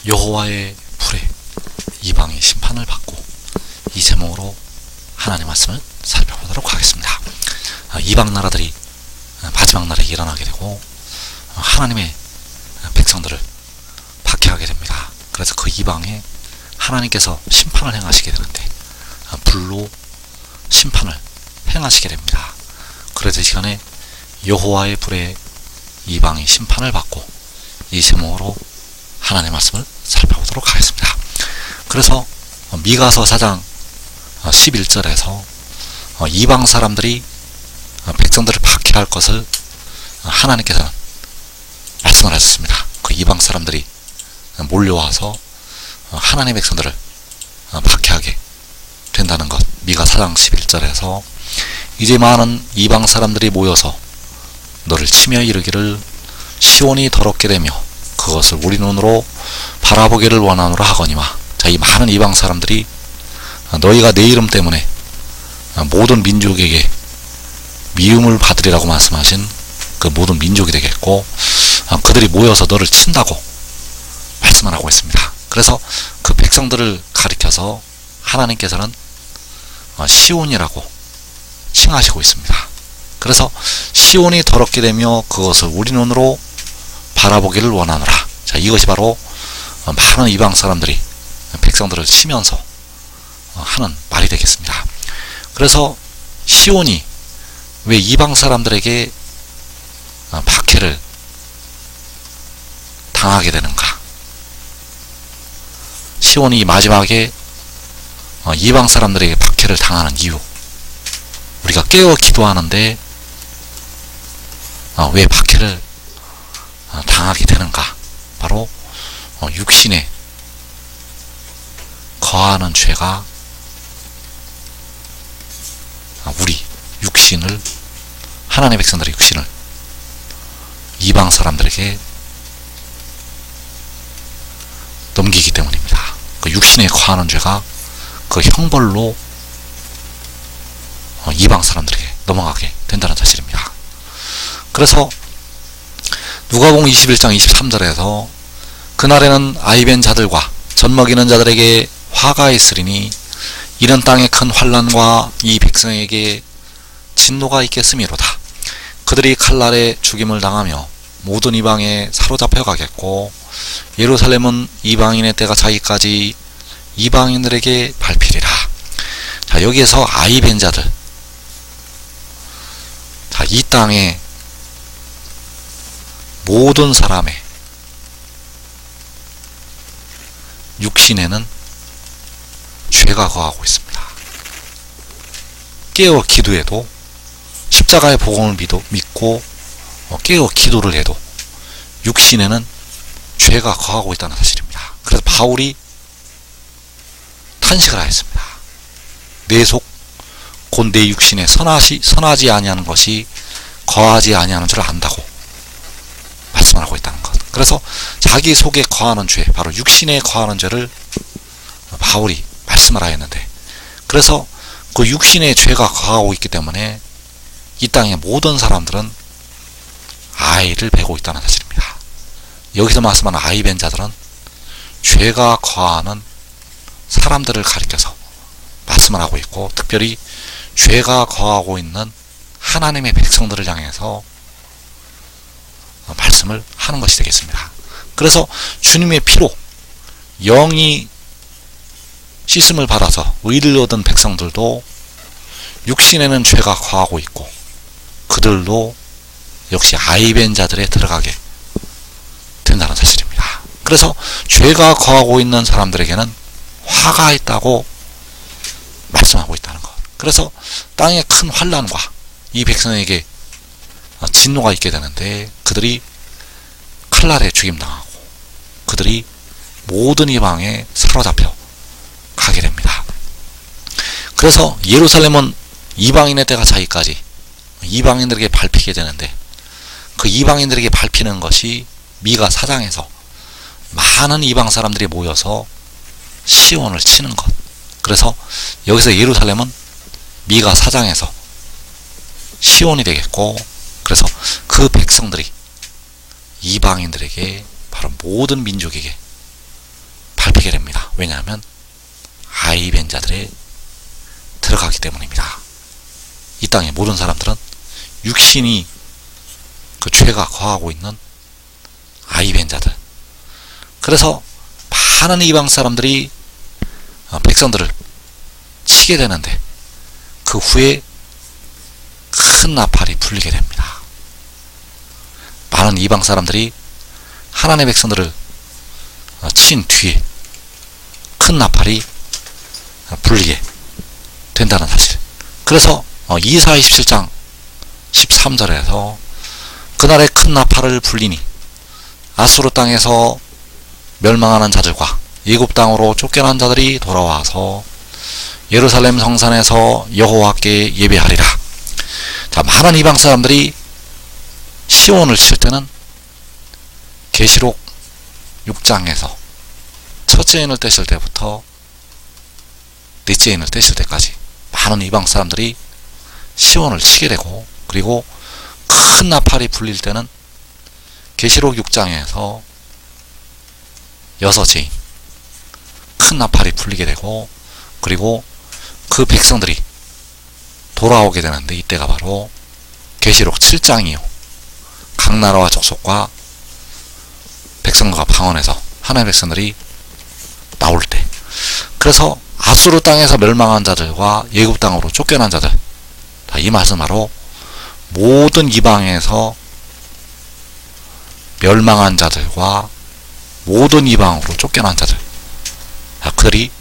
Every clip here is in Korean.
여호와의 불에 이방의 심판을 받고, 이 제목으로 하나님의 말씀을 살펴보도록 하겠습니다. 이방 나라들이 마지막 날에 일어나게 되고 하나님의 백성들을 박해하게 됩니다. 그래서 그 이방에 하나님께서 심판을 행하시게 되는데 불로 심판을 행하시게 됩니다. 그래서 이 시간에 여호와의 불에 이방이 심판을 받고, 이 제목으로 하나님의 말씀을 살펴보도록 하겠습니다. 그래서 미가서 4장 11절에서 이방 사람들이 백성들을 박해할 것을 하나님께서는 말씀을 하셨습니다. 그 이방 사람들이 몰려와서 하나님의 백성들을 박해하게 된다는 것, 미가 4장 11절에서 이제 많은 이방 사람들이 모여서 너를 치며 이르기를 시온이 더럽게 되며 그것을 우리 눈으로 바라보기를 원하노라 하거니와. 자, 이 많은 이방 사람들이 너희가 내 이름 때문에 모든 민족에게 미움을 받으리라고 말씀하신 그 모든 민족이 되겠고, 그들이 모여서 너를 친다고 말씀을 하고 있습니다. 그래서 그 백성들을 가리켜서 하나님께서는 시온이라고 칭하시고 있습니다. 그래서 시온이 더럽게 되며 그것을 우리 눈으로 바라보기를 원하노라. 자, 이것이 바로 많은 이방 사람들이 백성들을 치면서 하는 말이 되겠습니다. 그래서 시온이 왜 이방 사람들에게 박해를 당하게 되는가? 시온이 마지막에 이방 사람들에게 박해를 당하는 이유, 우리가 깨어 기도하는데 왜 박해를 당하게 되는가? 바로 육신에 거하는 죄가 우리 육신을, 하나님의 백성들의 육신을 이방 사람들에게 넘기기 때문입니다. 그 육신에 거하는 죄가 그 형벌로 이방 사람들에게 넘어가게 된다는 사실입니다. 그래서 누가복음 21장 23절에서 그날에는 아이벤 자들과 젖먹이는 자들에게 화가 있으리니 이는 땅에 큰 환난과 이 백성에게 진노가 있겠음이로다. 그들이 칼날에 죽임을 당하며 모든 이방에 사로잡혀 가겠고 예루살렘은 이방인의 때가 차기까지 이방인들에게 밟히리라. 자, 여기에서 아이벤 자들, 자, 이 땅에 모든 사람의 육신에는 죄가 거하고 있습니다. 깨어 기도해도, 십자가의 복음을 믿고 깨어 기도를 해도 육신에는 죄가 거하고 있다는 사실입니다. 그래서 바울이 탄식을 하였습니다. 내 속 곧 내 육신에 선하지 아니하는 것이 거하지 아니하는 줄 안다고 말씀을 하고 있다는 것. 그래서 자기 속에 거하는 죄, 바로 육신에 거하는 죄를 바울이 말씀을 하였는데, 그래서 그 육신의 죄가 거하고 있기 때문에 이 땅의 모든 사람들은 아이를 베고 있다는 사실입니다. 여기서 말씀하는 아이벤 자들은 죄가 거하는 사람들을 가리켜서 말씀을 하고 있고, 특별히 죄가 거하고 있는 하나님의 백성들을 향해서 말씀을 하는 것이 되겠습니다. 그래서 주님의 피로 영이 씻음을 받아서 의를 얻은 백성들도 육신에는 죄가 거하고 있고, 그들도 역시 아이벤 자들에 들어가게 된다는 사실입니다. 그래서 죄가 거하고 있는 사람들에게는 화가 있다고 말씀하고 있다는 것. 그래서 땅에 큰 환난과 이 백성에게 진노가 있게 되는데, 그들이 칼날에 죽임당하고 그들이 모든 이방에 사로잡혀 가게 됩니다. 그래서 예루살렘은 이방인의 때가 차기까지 이방인들에게 밟히게 되는데, 그 이방인들에게 밟히는 것이 미가 4장에서 많은 이방 사람들이 모여서 시온을 치는 것. 그래서 여기서 예루살렘은 미가 4장에서 시온이 되겠고, 그래서 그 백성들이 이방인들에게, 바로 모든 민족에게 잡히게 됩니다. 왜냐하면 아이벤자들에 들어가기 때문입니다. 이 땅의 모든 사람들은 육신이 그 죄가 거하고 있는 아이벤자들. 그래서 많은 이방 사람들이 백성들을 치게 되는데 그 후에 큰 나팔이 불리게 됩니다. 많은 이방 사람들이 하나님의 백성들을 친 뒤에 큰 나팔이 불리게 된다는 사실. 그래서 이사 27장 13절에서 그날에 큰 나팔을 불리니 아수르 땅에서 멸망하는 자들과 애굽 땅으로 쫓겨난 자들이 돌아와서 예루살렘 성산에서 여호와께 예배하리라. 자, 많은 이방 사람들이 시온을 칠 때는 계시록 6장에서 첫째 인을 떼실 때부터 넷째 인을 떼실 때까지 많은 이방 사람들이 시온을 치게 되고, 그리고 큰 나팔이 불릴 때는 계시록 6장에서 여섯째 인 큰 나팔이 불리게 되고, 그리고 그 백성들이 돌아오게 되는데 이때가 바로 계시록 7장이요 각 나라와 족속과 백성과 방언에서 하나님의 백성들이 나올 때, 그래서 아수르 땅에서 멸망한 자들과 애굽 땅으로 쫓겨난 자들, 이 말은 바로 모든 이방에서 멸망한 자들과 모든 이방으로 쫓겨난 자들, 그들이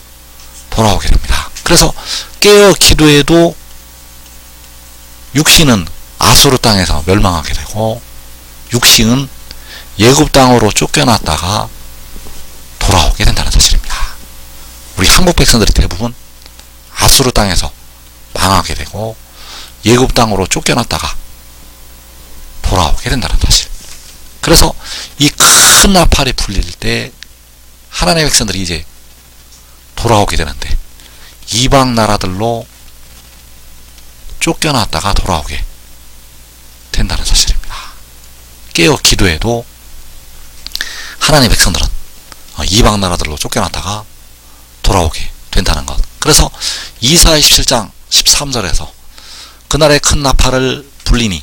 돌아오게 됩니다. 그래서 깨어 기도해도 육신은 아수르 땅에서 멸망하게 되고 육신은 애굽 땅으로 쫓겨났다가 돌아오게 된다는 사실입니다. 우리 한국 백성들이 대부분 아수르 땅에서 망하게 되고 애굽 땅으로 쫓겨났다가 돌아오게 된다는 사실. 그래서 이 큰 나팔이 불릴 때 하나님의 백성들이 이제 돌아오게 되는데 이방 나라들로 쫓겨났다가 돌아오게 된다는 사실입니다. 깨어 기도해도 하나님의 백성들은 이방 나라들로 쫓겨났다가 돌아오게 된다는 것. 그래서 이사 27장 13절에서 그날에 큰 나팔을 불리니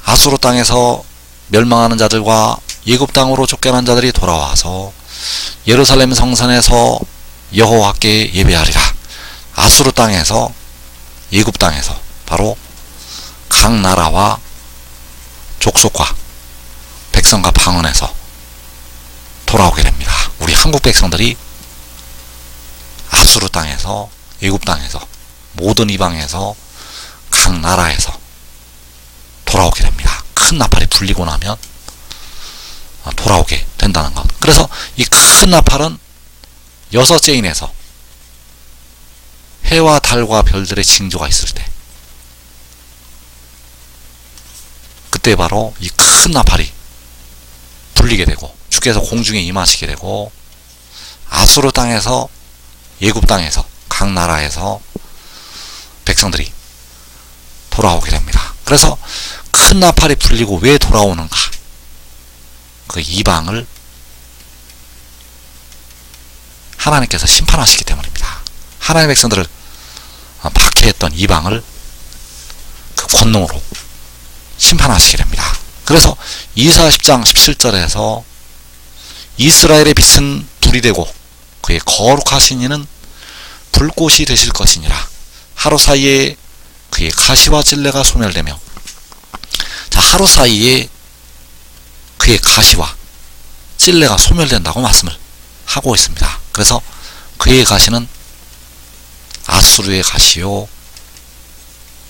아수르 땅에서 멸망하는 자들과 애굽 땅으로 쫓겨난 자들이 돌아와서 예루살렘 성산에서 여호와께 예배하리라. 아수르 땅에서 애굽 땅에서 바로 각 나라와 족속과 백성과 방언에서 돌아오게 됩니다. 우리 한국 백성들이 아수르 땅에서 애굽 땅에서 모든 이방에서 각 나라에서 돌아오게 됩니다. 큰 나팔이 불리고 나면 돌아오게 된다는 것. 그래서 이 큰 나팔은 여섯째 인에서 해와 달과 별들의 징조가 있을 때, 그때 바로 이 큰 나팔이 불리게 되고 주께서 공중에 임하시게 되고 아수르 땅에서 애굽 땅에서 각 나라에서 백성들이 돌아오게 됩니다. 그래서 큰 나팔이 불리고 왜 돌아오는가? 그 이방을 하나님께서 심판하시기 때문입니다. 하나님의 백성들을 박해했던 이방을 그 권능으로 심판하시게 됩니다. 그래서 이사 10장 17절에서 이스라엘의 빛은 불이 되고 그의 거룩하신 이는 불꽃이 되실 것이니라. 하루 사이에 그의 가시와 찔레가 소멸되며, 자, 하루 사이에 그의 가시와 찔레가 소멸된다고 말씀을 하고 있습니다. 그래서 그의 가시는 아수르의 가시요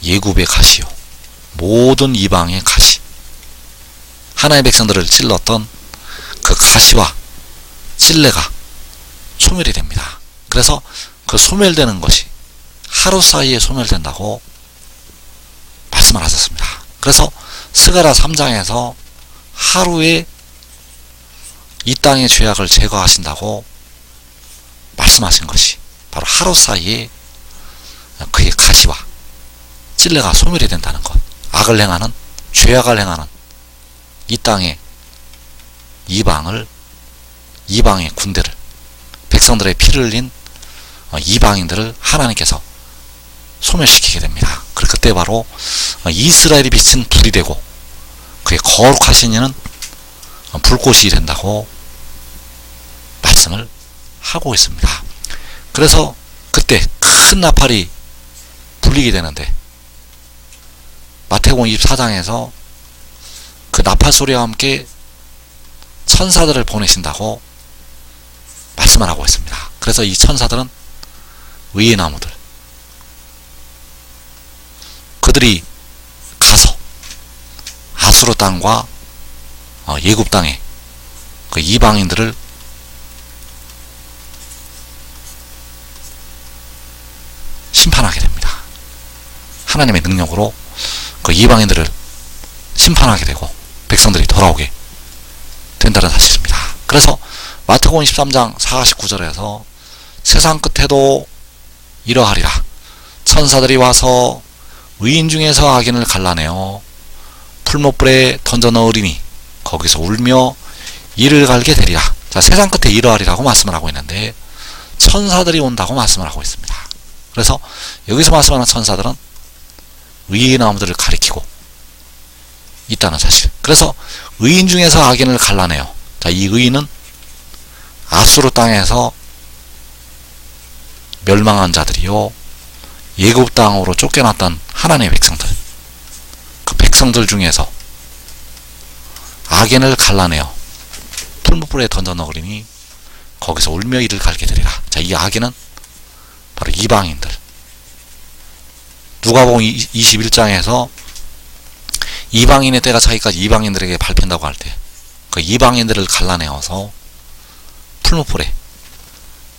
애굽의 가시요 모든 이방의 가시, 하나님의 백성들을 찔렀던 그 가시와 찔레가 소멸이 됩니다. 그래서 그 소멸되는 것이 하루 사이에 소멸된다고 말씀을 하셨습니다. 그래서 스가랴 3장에서 하루에 이 땅의 죄악을 제거하신다고 말씀하신 것이 바로 하루 사이에 그의 가시와 찔레가 소멸이 된다는 것. 악을 행하는, 죄악을 행하는 이 땅의 이방의 군대를, 백성들의 피를 흘린 이방인들을 하나님께서 소멸시키게 됩니다. 그때 바로 이스라엘이 비친 불이 되고 그의 거룩하신 이는 불꽃이 된다고 말씀을 하고 있습니다. 그래서 그때 큰 나팔이 불리게 되는데 마태복음 24장에서 그 나팔 소리와 함께 천사들을 보내신다고 말씀을 하고 있습니다. 그래서 이 천사들은 의의 나무들, 그들이 가서 아수르 땅과 예굽 땅의 그 이방인들을 심판하게 됩니다. 하나님의 능력으로 그 이방인들을 심판하게 되고 백성들이 돌아오게 된다는 사실입니다. 그래서 마태복음 13장 49절에서 세상 끝에도 이러하리라. 천사들이 와서 의인 중에서 악인을 갈라내어 풀못불에 던져 넣으리니 거기서 울며 이를 갈게 되리라. 자, 세상 끝에 이러하리라고 말씀을 하고 있는데 천사들이 온다고 말씀을 하고 있습니다. 그래서 여기서 말씀하는 천사들은 의의 나무들을 가리키고 있다는 사실. 그래서 의인 중에서 악인을 갈라내요. 자, 이 의인은 아수르 땅에서 멸망한 자들이요, 예굽 땅으로 쫓겨났던 하나님의 백성들, 그 백성들 중에서 악인을 갈라내어 풀무불에 던져 넣으리니 거기서 울며 이를 갈게 되리라. 자, 이 악인은 바로 이방인들. 누가복음 21장에서 이방인의 때가 차기까지 이방인들에게 밟힌다고 할 때 그 이방인들을 갈라내어서 풀무불에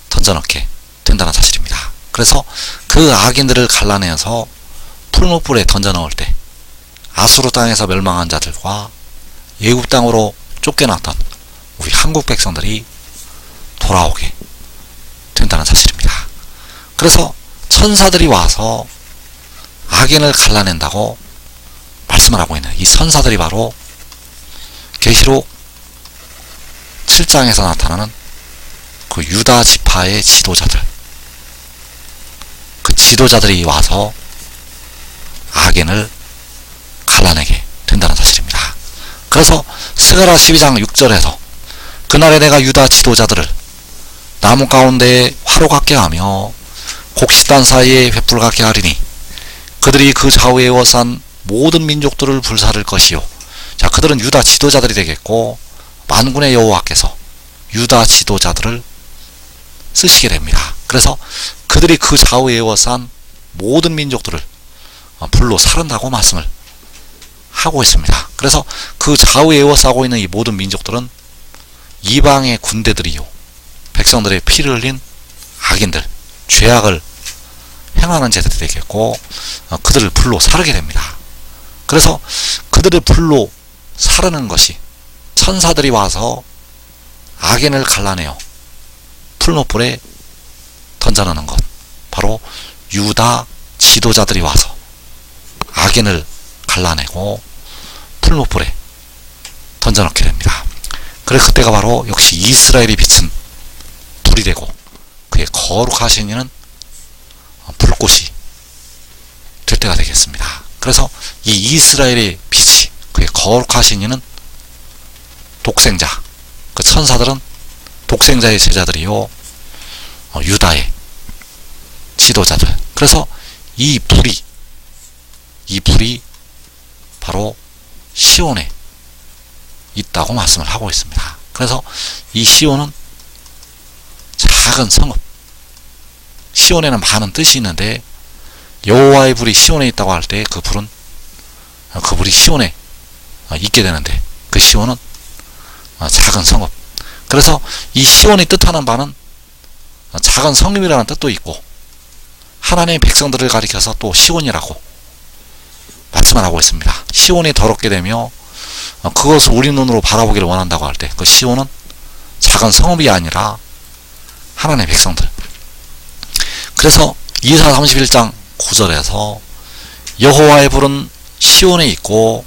던져넣게 된다는 사실입니다. 그래서 그 악인들을 갈라내어서 풀무불에 던져넣을 때 아수르 땅에서 멸망한 자들과 예굽 땅으로 쫓겨났던 우리 한국 백성들이 돌아오게 된다는 사실입니다. 그래서 천사들이 와서 악인을 갈라낸다고 말씀을 하고 있는 이 천사들이 바로 계시록 7장에서 나타나는 그 유다 지파의 지도자들, 그 지도자들이 와서 악인을 갈라내게 된다는 사실입니다. 그래서 스가랴 12장 6절에서 그날에 내가 유다 지도자들을 나무 가운데에 화로 같게 하며 곡식단 사이에 횃불 같게 하리니 그들이 그 좌우에 에워싼 모든 민족들을 불사를 것이요. 자, 그들은 유다 지도자들이 되겠고 만군의 여호와께서 유다 지도자들을 쓰시게 됩니다. 그래서 그들이 그 좌우에 에워싼 모든 민족들을 불로 사른다고 말씀을 하고 있습니다. 그래서 그 좌우에 에워싸고 있는 이 모든 민족들은 이방의 군대들이요, 백성들의 피를 흘린 악인들, 죄악을 행하는 자들이 되겠고 그들을 불로 사르게 됩니다. 그래서 그들을 불로 사르는 것이 천사들이 와서 악인을 갈라내어 풀무불에 던져넣는 것, 바로 유다 지도자들이 와서 악인을 갈라내고 풀무불에 던져넣게 됩니다. 그래서 그때가 바로 역시 이스라엘이 비친 불이 되고 그의 거룩하신 이는 불꽃이 될 때가 되겠습니다. 그래서 이 이스라엘의 빛이, 그의 거룩하신 이는 독생자, 그 천사들은 독생자의 제자들이요, 유다의 지도자들. 그래서 이 불이 바로 시온에 있다고 말씀을 하고 있습니다. 그래서 이 시온은 작은 성읍, 시온에는 많은 뜻이 있는데 여호와의 불이 시온에 있다고 할 때 그 불이 시온에 있게 되는데 그 시온은 작은 성읍. 그래서 이 시온이 뜻하는 바는 작은 성읍이라는 뜻도 있고 하나님의 백성들을 가리켜서 또 시온이라고 말씀을 하고 있습니다. 시온이 더럽게 되며 그것을 우리 눈으로 바라보기를 원한다고 할 때 그 시온은 작은 성읍이 아니라 하나님의 백성들. 그래서 이사 31장 9절에서 여호와의 불은 시온에 있고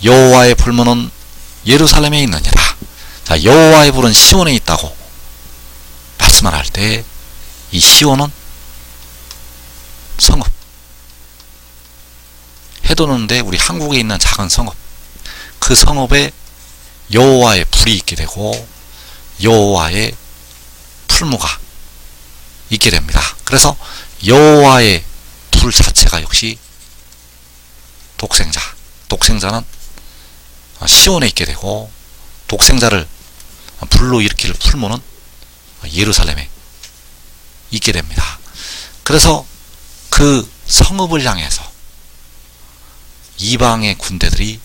여호와의 불문은 예루살렘에 있느니라. 자, 여호와의 불은 시온에 있다고 말씀을 할 때 이 시온은 성읍, 해돋는데 우리 한국에 있는 작은 성읍, 그 성읍에 여호와의 불이 있게 되고 여호와의 풀무가 있게 됩니다. 그래서 여호와의 불 자체가 역시 독생자는 시온에 있게 되고, 독생자를 불로 일으킬 풀무는 예루살렘에 있게 됩니다. 그래서 그 성읍을 향해서 이방의 군대들이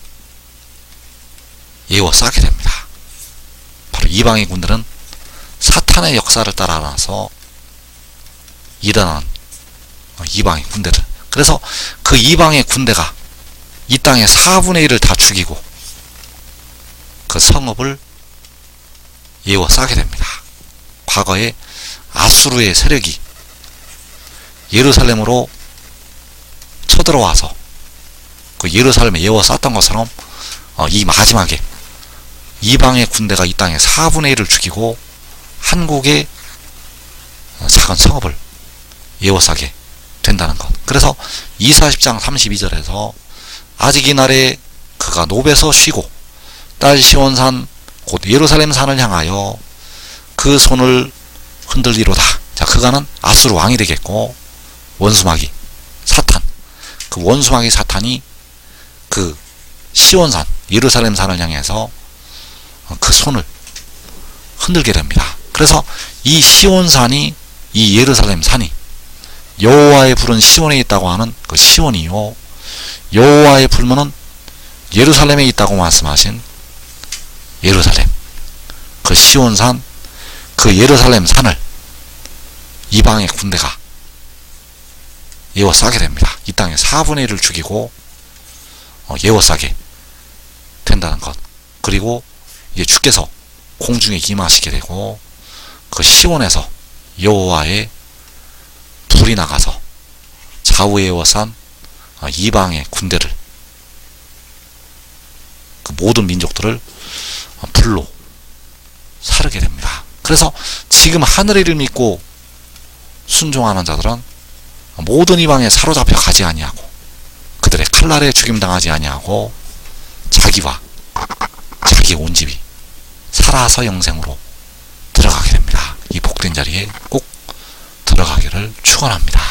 에워싸게 됩니다. 바로 이방의 군대는 사탄의 역사를 따라서 일어난 이방의 군대들. 그래서 그 이방의 군대가 이 땅의 4분의 1을 다 죽이고 그 성읍을 에워싸게 됩니다. 과거에 아수르의 세력이 예루살렘으로 쳐들어와서 그 예루살렘에 에워쌌던 것처럼 이 마지막에 이방의 군대가 이 땅의 4분의 1을 죽이고 한국의 작은 성읍을 에워싸게 된다는 것. 그래서 이사 10장 32절에서 아직 이날에 그가 노베서 쉬고 딸 시온산 곧 예루살렘 산을 향하여 그 손을 흔들리로다. 자, 그가는 아수르 왕이 되겠고, 원수마귀 사탄, 그 원수마귀 사탄이 그 시온산 예루살렘 산을 향해서 그 손을 흔들게 됩니다. 그래서 이 시온산이, 이 예루살렘 산이 여호와의 불은 시온에 있다고 하는 그 시온이요, 여호와의 불문은 예루살렘에 있다고 말씀하신 예루살렘, 그 시온산, 그 예루살렘 산을 이방의 군대가 에워싸게 됩니다. 이 땅의 4분의 1을 죽이고 에워싸게 된다는 것. 그리고 이제 주께서 공중에 임하시게 되고 그 시온에서 여호와의 불이 나가서 좌우에 에워싼 이방의 군대를, 그 모든 민족들을 불로 사르게 됩니다. 그래서 지금 하늘의 일을 믿고 순종하는 자들은 모든 이방에 사로잡혀 가지 아니하고 그들의 칼날에 죽임당하지 아니하고 자기와 자기 온 집이 살아서 영생으로 들어가게 됩니다. 이 복된 자리에 꼭 들어가기를 축원합니다.